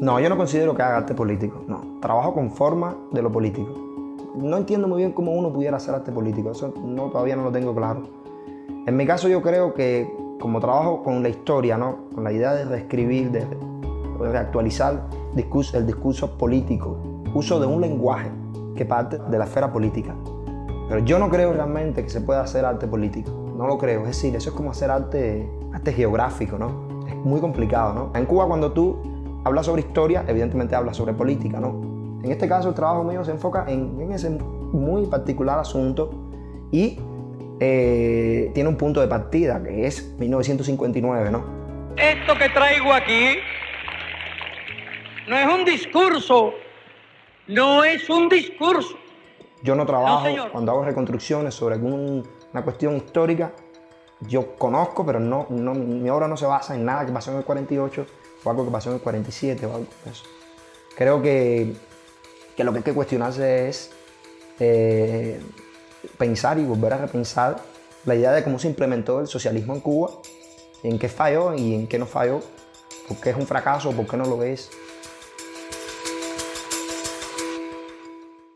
No, yo no considero que haga arte político, no. Trabajo con forma de lo político. No entiendo muy bien cómo uno pudiera hacer arte político, eso no, todavía no lo tengo claro. En mi caso yo creo que como trabajo con la historia, ¿no? Con la idea de reescribir, de reactualizar el discurso político, uso de un lenguaje que parte de la esfera política. Pero yo no creo realmente que se pueda hacer arte político, no lo creo. Es decir, eso es como hacer arte geográfico, ¿no? Es muy complicado, ¿no? En Cuba cuando tú hablas sobre historia, evidentemente hablas sobre política, ¿no? En este caso el trabajo mío se enfoca en ese muy particular asunto y tiene un punto de partida que es 1959, ¿no? Esto que traigo aquí no es un discurso, no es un discurso. Yo no trabajo, No, cuando hago reconstrucciones sobre alguna cuestión histórica, yo conozco, pero mi obra no se basa en nada que pasó en el 48 o algo que pasó en el 47 o algo de eso. Creo que lo que hay que cuestionarse es pensar y volver a repensar la idea de cómo se implementó el socialismo en Cuba, en qué falló y en qué no falló, por qué es un fracaso, por qué no lo es.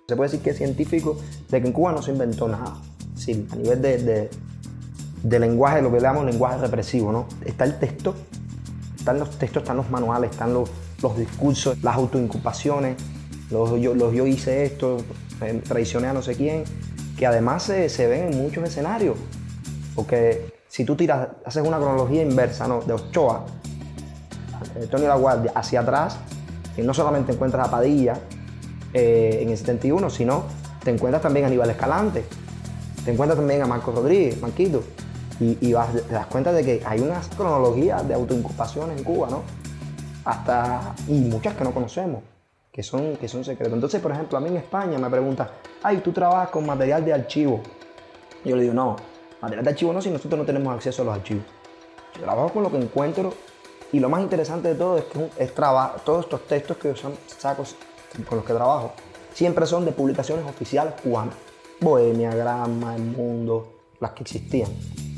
Se puede decir que es científico de que en Cuba no se inventó nada. Sí, a nivel de lenguaje, lo que le llamamos lenguaje represivo, ¿no? Está el texto, están los textos, están los manuales, están los discursos, las autoinculpaciones, yo hice esto, traicioné a no sé quién, que además se ven en muchos escenarios. Porque si tú haces una cronología inversa, ¿no? De Ochoa, Tony La Guardia, hacia atrás, y no solamente encuentras a Padilla en el 71, sino te encuentras también a Aníbal Escalante, te encuentras también a Marcos Rodríguez, Marquito, y te das cuenta de que hay unas cronologías de autoinculpaciones en Cuba, ¿no? Y muchas que no conocemos, que son secretos. Entonces, por ejemplo, a mí en España me preguntan, ay, ¿tú trabajas con material de archivo? Yo le digo, no, material de archivo no, si nosotros no tenemos acceso a los archivos. Yo trabajo con lo que encuentro y lo más interesante de todo es que todos estos textos que yo saco con los que trabajo siempre son de publicaciones oficiales cubanas. Bohemia, Gramma, El Mundo, las que existían.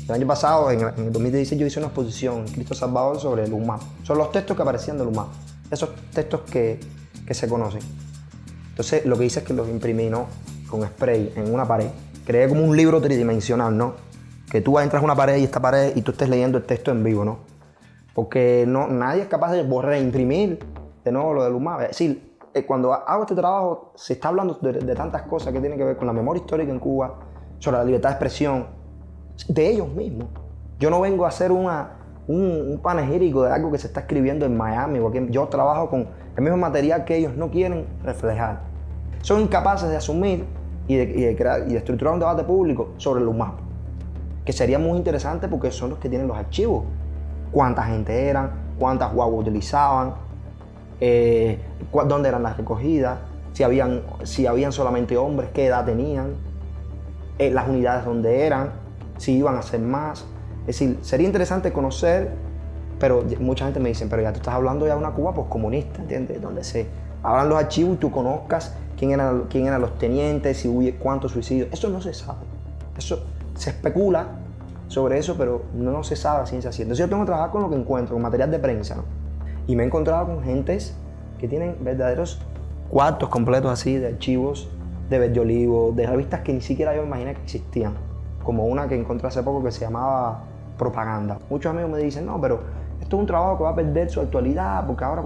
El año pasado, en el 2016, yo hice una exposición en Cristo Salvador sobre el UMAP. Son los textos que aparecían del UMAP. Esos textos que se conocen. Entonces, lo que hice es que los imprimí, ¿no? Con spray en una pared. Creé como un libro tridimensional, ¿no? Que tú entras a una pared y tú estés leyendo el texto en vivo, ¿no? Porque nadie es capaz de reimprimir de nuevo lo del UMAP. Es decir, cuando hago este trabajo, se está hablando de tantas cosas que tienen que ver con la memoria histórica en Cuba, sobre la libertad de expresión, de ellos mismos. Yo no vengo a hacer un panegírico de algo que se está escribiendo en Miami, porque yo trabajo con el mismo material que ellos no quieren reflejar. Son incapaces de asumir y de crear y de estructurar un debate público sobre el UMAP, que sería muy interesante porque son los que tienen los archivos. Cuánta gente eran, cuántas guaguas utilizaban, dónde eran las recogidas, si habían solamente hombres, qué edad tenían, las unidades donde eran, si iban a ser más. Es decir, sería interesante conocer, pero mucha gente me dice, pero ya tú estás hablando ya de una Cuba postcomunista, ¿entiendes? Donde se hablan los archivos y tú conozcas quién eran los tenientes, si hubo cuántos suicidios. Eso no se sabe. Eso se especula sobre eso, pero no se sabe a ciencia cierta. Entonces yo tengo que trabajar con lo que encuentro, con material de prensa, ¿no? Y me he encontrado con gentes que tienen verdaderos cuartos completos así de archivos de Verde Olivo, de revistas que ni siquiera yo me imaginé que existían. Como una que encontré hace poco que se llamaba Propaganda. Muchos amigos me dicen, no, pero esto es un trabajo que va a perder su actualidad, porque ahora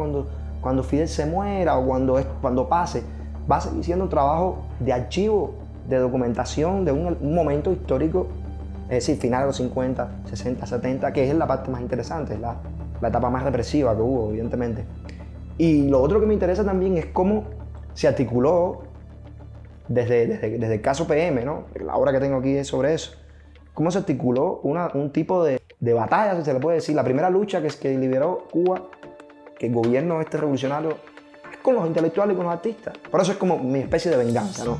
cuando Fidel se muera o cuando pase, va a seguir siendo un trabajo de archivo, de documentación de un momento histórico, es decir, finales de los 50, 60, 70, que es la parte más interesante, la etapa más represiva que hubo, evidentemente. Y lo otro que me interesa también es cómo se articuló desde el caso PM, ¿no? La obra que tengo aquí es sobre eso. Cómo se articuló un tipo de batalla, si se le puede decir. La primera lucha que liberó Cuba, que el gobierno revolucionario, es con los intelectuales y con los artistas. Por eso es como mi especie de venganza, ¿no?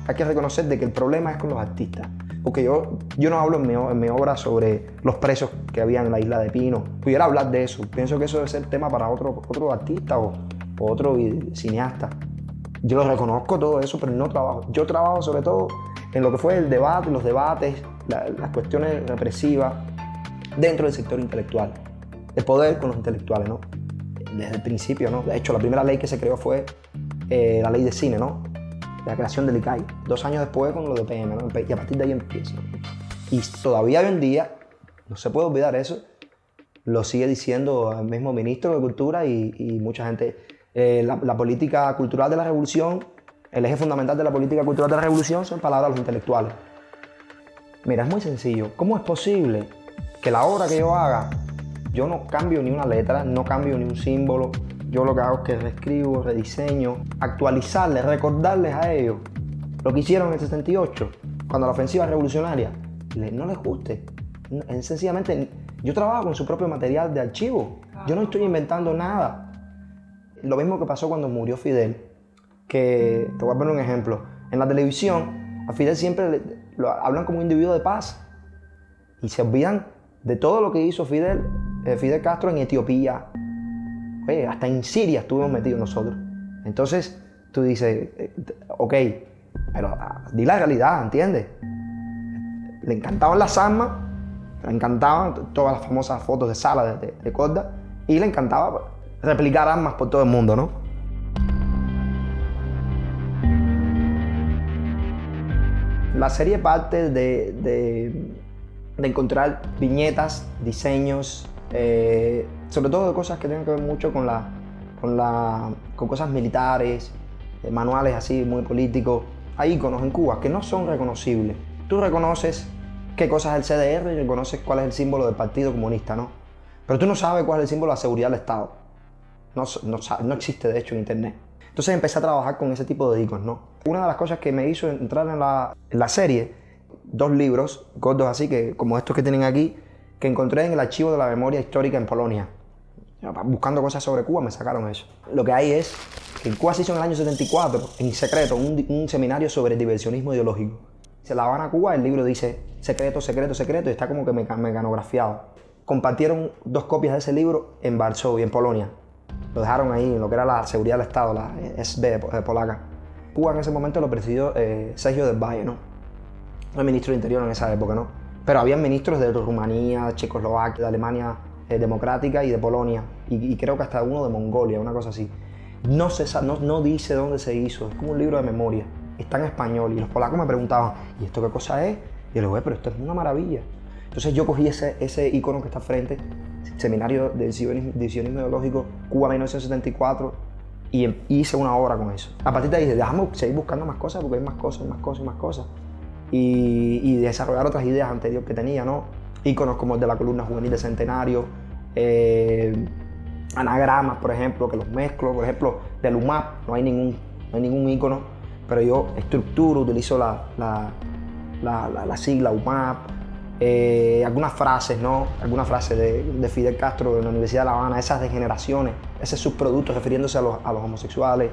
Hay que reconocer de que el problema es con los artistas. Porque yo no hablo en mi obra sobre los presos que había en la isla de Pino. Pudiera hablar de eso. Pienso que eso debe ser tema para otro artista o otro cineasta. Yo lo reconozco todo eso, pero no trabajo. Yo trabajo sobre todo en lo que fue el debate, los debates, las cuestiones represivas dentro del sector intelectual. El poder con los intelectuales, ¿no? desde el principio, ¿no? De hecho, la primera ley que se creó fue la ley de cine, ¿no? La creación del ICAI. 2 años después con lo de PM, ¿no? Y a partir de ahí empieza. Y todavía hoy en día, no se puede olvidar eso, lo sigue diciendo el mismo ministro de Cultura y mucha gente. La política cultural de la revolución, el eje fundamental de la política cultural de la revolución son palabras de los intelectuales. Mira, es muy sencillo. ¿Cómo es posible que la obra que yo haga, yo no cambio ni una letra, no cambio ni un símbolo? Yo lo que hago es que reescribo, rediseño, actualizarles, recordarles a ellos lo que hicieron en el 78, cuando la ofensiva revolucionaria no les guste. Sencillamente, yo trabajo con su propio material de archivo. Yo no estoy inventando nada. Lo mismo que pasó cuando murió Fidel, que te voy a poner un ejemplo. En la televisión, a Fidel siempre lo hablan como un individuo de paz y se olvidan de todo lo que hizo Fidel Castro en Etiopía. Oye, hasta en Siria estuvimos metidos nosotros. Entonces, tú dices, ok, pero di la realidad, ¿entiendes? Le encantaban las armas, le encantaban todas las famosas fotos de Sala de Corda, y le encantaba replicar armas por todo el mundo, ¿no? La serie parte de encontrar viñetas, diseños, sobre todo de cosas que tienen que ver mucho con cosas militares, manuales así muy políticos. Hay iconos en Cuba que no son reconocibles. Tú reconoces qué cosa es el CDR y reconoces cuál es el símbolo del Partido Comunista, ¿no? Pero tú no sabes cuál es el símbolo de la seguridad del Estado. No existe, de hecho, en Internet. Entonces empecé a trabajar con ese tipo de iconos, ¿no? Una de las cosas que me hizo entrar en la serie, 2 libros gordos así, que, como estos que tienen aquí, que encontré en el archivo de la memoria histórica en Polonia. Buscando cosas sobre Cuba me sacaron eso. Lo que hay es que en Cuba se hizo en el año 74, en secreto, un seminario sobre diversionismo ideológico. Se la van a Cuba, el libro dice secreto, secreto, secreto, y está como que mecanografiado. Compartieron 2 copias de ese libro en Varsovia, en Polonia. Lo dejaron ahí en lo que era la seguridad del Estado, la SB polaca. Cuba en ese momento lo presidió Sergio del Valle, ¿no? El ministro del Interior en esa época, ¿no? Pero había ministros de Rumanía, Checoslovaquia, de Alemania Democrática y de Polonia. Y creo que hasta uno de Mongolia, una cosa así. No dice dónde se hizo, es como un libro de memoria. Está en español y los polacos me preguntaban, ¿y esto qué cosa es? Y yo les digo, pero esto es una maravilla. Entonces yo cogí ese icono que está al frente, Seminario de Sionismo Ideológico, Cuba 1974, y hice una obra con eso. A partir de ahí dije, déjame seguir buscando más cosas porque hay más cosas, más cosas, más cosas. Y desarrollar otras ideas anteriores que tenía, ¿no? Íconos como el de la columna juvenil de Centenario, anagramas, por ejemplo, que los mezclo. Por ejemplo, del UMAP no hay ningún ícono, pero yo estructuro, utilizo la sigla UMAP. Algunas frases, ¿no? Algunas frases de Fidel Castro de la Universidad de La Habana, esas degeneraciones, ese subproducto refiriéndose a los homosexuales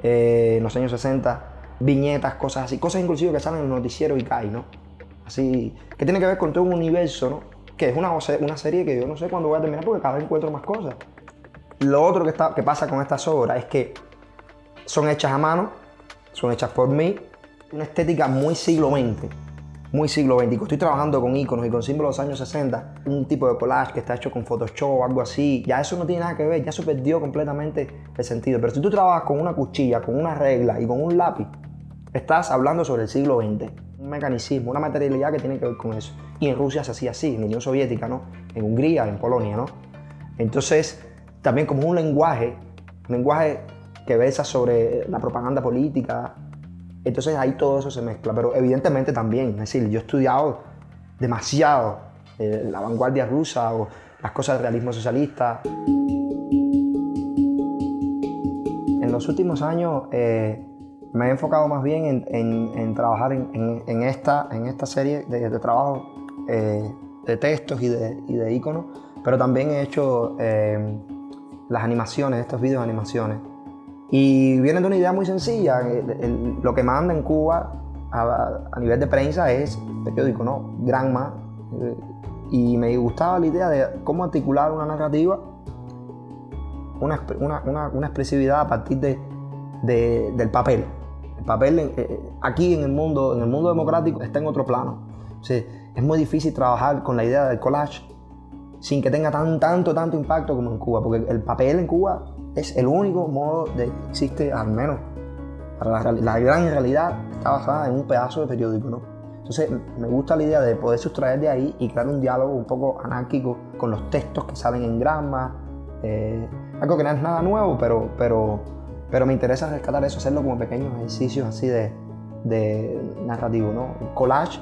en los años 60, viñetas, cosas así, cosas inclusive que salen en el noticiero ICAI, ¿no? Así, que tiene que ver con todo un universo, ¿no? Que es una serie que yo no sé cuándo voy a terminar porque cada vez encuentro más cosas. Lo otro que pasa con estas obras es que son hechas a mano, son hechas por mí, una estética muy siglo XX. Muy siglo XX. Estoy trabajando con iconos y con símbolos de los años 60, un tipo de collage que está hecho con Photoshop o algo así, ya eso no tiene nada que ver, ya eso perdió completamente el sentido. Pero si tú trabajas con una cuchilla, con una regla y con un lápiz, estás hablando sobre el siglo XX, un mecanicismo, una materialidad que tiene que ver con eso. Y en Rusia se hacía así, en la Unión Soviética, ¿no? En Hungría, en Polonia, ¿no? Entonces, también como un lenguaje que versa sobre la propaganda política. Entonces ahí todo eso se mezcla, pero evidentemente también, es decir, yo he estudiado demasiado la vanguardia rusa o las cosas del realismo socialista. En los últimos años me he enfocado más bien en trabajar en esta serie de trabajo de textos y de íconos, pero también he hecho las animaciones, estos vídeos de animaciones. Y viene de una idea muy sencilla. Lo que manda en Cuba a nivel de prensa es periódico, ¿no? Granma. Y me gustaba la idea de cómo articular una narrativa, una expresividad a partir del papel. El papel aquí en el mundo democrático está en otro plano. O sea, es muy difícil trabajar con la idea del collage sin que tenga tanto impacto como en Cuba, porque el papel en Cuba es el único modo de que existe, al menos para la gran realidad, está basada en un pedazo de periódico, ¿no? Entonces me gusta la idea de poder sustraer de ahí y crear un diálogo un poco anárquico con los textos que salen en Gramma, algo que no es nada nuevo, pero me interesa rescatar eso, hacerlo como pequeños ejercicios así de narrativo, ¿no? El collage,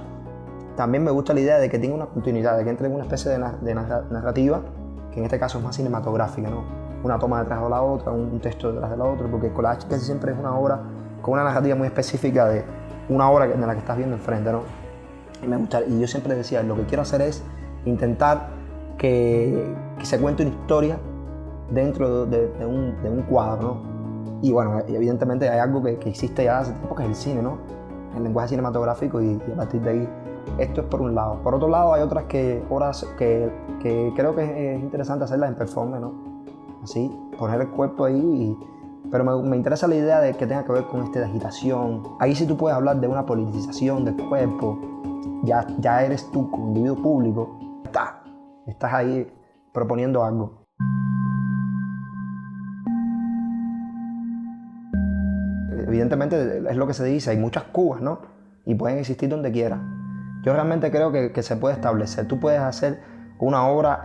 también me gusta la idea de que tenga una continuidad, de que entre en una especie de narrativa, que en este caso es más cinematográfica, ¿no? Una toma detrás de la otra, un texto detrás de la otra, porque el collage casi siempre es una obra con una narrativa muy específica de una obra en la que estás viendo enfrente, ¿no? Y me gusta, y yo siempre decía, lo que quiero hacer es intentar que se cuente una historia dentro de un cuadro, ¿no? Y bueno, evidentemente hay algo que existe ya hace tiempo, que es el cine, ¿no? El lenguaje cinematográfico, y a partir de ahí, esto es por un lado. Por otro lado, hay otras obras que creo que es interesante hacerlas en performance, ¿no? Así, poner el cuerpo ahí, pero me interesa la idea de que tenga que ver con de agitación. Ahí sí tú puedes hablar de una politización del cuerpo, ya eres tú como individuo público, estás ahí proponiendo algo. Evidentemente es lo que se dice, hay muchas Cubas, ¿no? Y pueden existir donde quiera. Yo realmente creo que se puede establecer. Tú puedes hacer una obra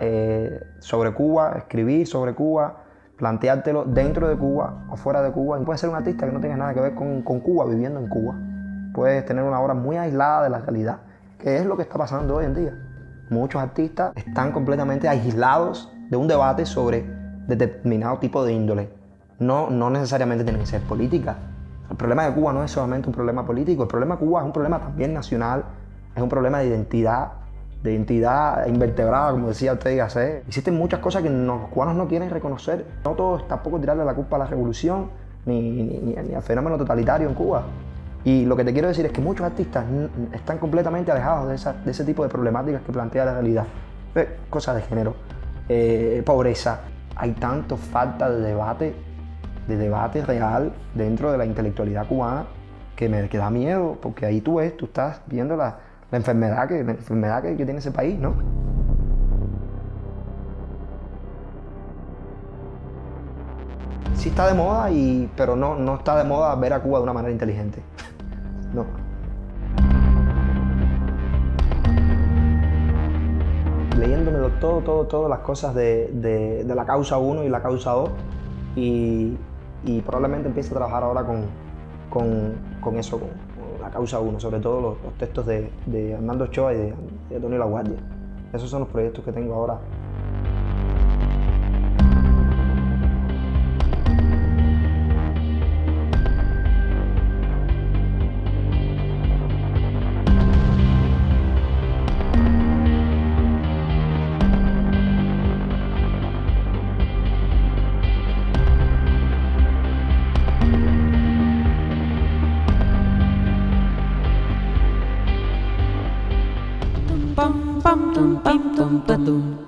sobre Cuba, escribir sobre Cuba, planteártelo dentro de Cuba o fuera de Cuba. Y puedes ser un artista que no tenga nada que ver con Cuba, viviendo en Cuba. Puedes tener una obra muy aislada de la realidad, que es lo que está pasando hoy en día. Muchos artistas están completamente aislados de un debate sobre determinado tipo de índole. No necesariamente tiene que ser política. El problema de Cuba no es solamente un problema político. El problema de Cuba es un problema también nacional, es un problema de identidad invertebrada, como decía Ortega y Gasset. Existen muchas cosas que los cubanos no quieren reconocer. No todo es tampoco tirarle la culpa a la revolución ni al fenómeno totalitario en Cuba. Y lo que te quiero decir es que muchos artistas están completamente alejados de ese tipo de problemáticas que plantea la realidad. Cosas de género, pobreza. Hay tanto falta de debate real dentro de la intelectualidad cubana que da miedo, porque ahí tú estás viendo la enfermedad que tiene ese país, ¿no? Sí está de moda, pero no está de moda ver a Cuba de una manera inteligente. No. Leyéndome todas las cosas de la causa 1 y la causa 2, y probablemente empiece a trabajar ahora con eso, con la causa 1, sobre todo los textos de Arnaldo Ochoa y de Antonio Laguardia. Esos son los proyectos que tengo ahora. Pam pam tum pam tum patum.